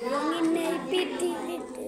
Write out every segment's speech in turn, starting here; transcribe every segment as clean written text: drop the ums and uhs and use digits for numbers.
রঙিন এই পৃথিবীতে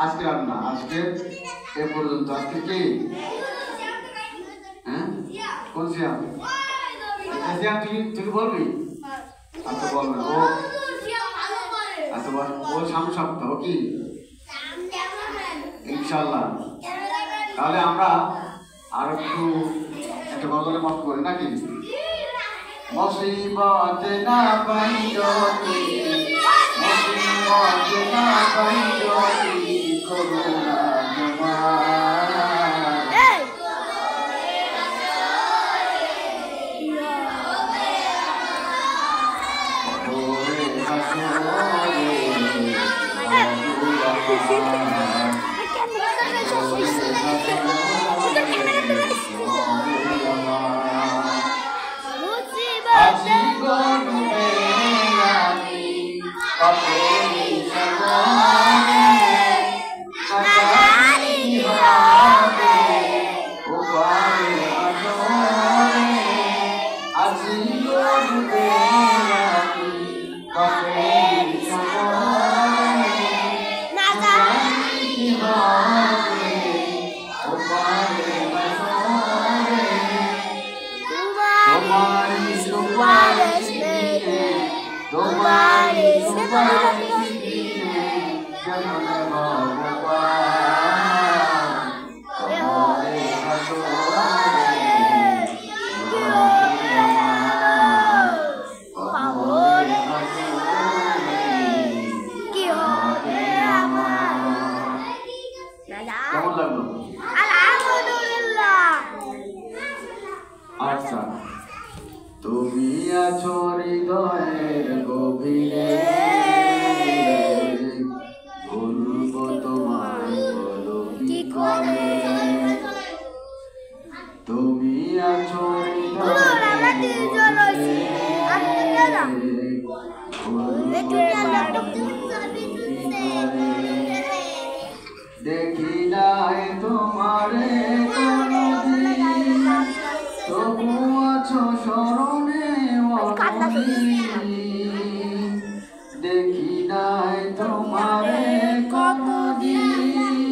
আজকে রান্না আজকে এ পর্যন্ত আজকে কি হ্যাঁ কোন সিয়াম সিয়াম তুই বলবি আচ্ছা বলবে ও আচ্ছা বল ও সামনে সপ্তাহ কি ইনশাআল্লাহ তাহলে আমরা আর একটু একটা গজলে মত করি নাকি মুসিবত না পাইজতি মুসিবত না পাইজতি করুণা আচ্ছা তুমি আছো হৃদয়ের গভীরে বলবো তোমায় বলো কি করে তুমি আছো দেখি নাই তোমারে তবু আছো স্মরণে দেখি নাই তোমারে কতদিন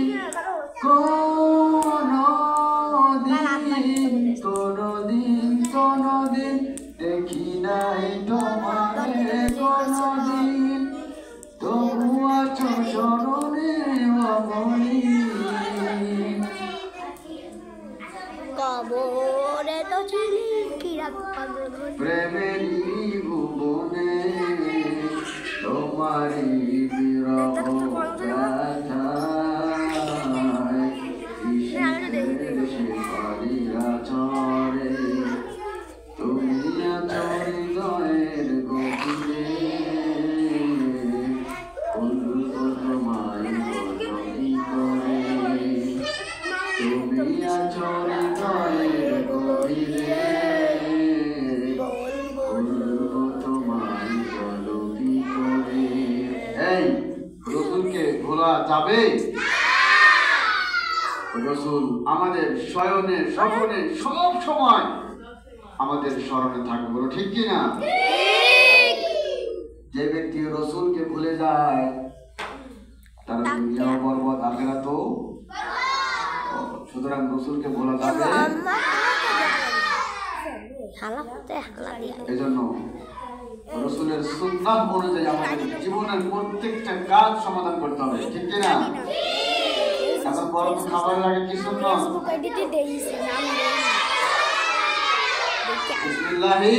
কোনদিন দেখি নাই তোমারে কোনদিন তবু আছো স্মরণে অমনি কবরে তো ছিলি কিরা প্রেমেরই ভুবনে তোমারই বিরহ ব্যথায় শিকারিরা চরে তুমি আছো হৃদয়ের গভীরে বলবো তোমায় বলো কি করে তুমি আছো হৃদয়ের গভীরে বলবো তোমায় বলো কি করে এই রসুলকে ভোলা যাবে রসুল আমাদের শয়নে স্বপনে সব সময় আমাদের স্মরণে থাকবে বলো ঠিক কি না যে ব্যক্তি রসুলকে ভুলে যায় তার দুনিয়াও বরবাদ আখিরাতও সুতরাং রসুলকে ভোলা যাবে এজন্য রাসূলের সুন্নাহ অনুযায়ী আমাদের জীবনের প্রত্যেকটা কাজ সমাধান করতে হবে, ঠিক কি না? এখন বড় খাবারের আগে কি সুন্নাহ? বিসমিল্লাহি,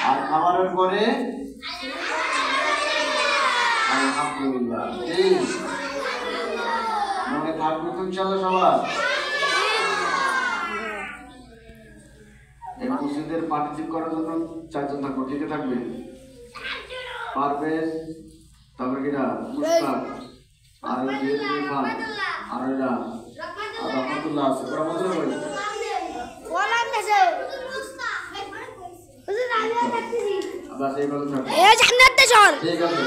আর খাবারের পরে আলহামদুলিল্লাহ। ঠিক মনে থাকবে তো ইনশাআল্লাহ সবার। এই মসজিদের পার্টিসিপেট করার জন্য 4 জন থাকবে, কে কে থাকবে? পারভেজ, তারপর কিরা মুস্তাক, আর ইরফান, আর এরা আর রহমতুল্লাহ আছে। ওরা মজুর ভাই বাস এই কথা থাকবে। জান্নাতে চল। ঠিক আছে।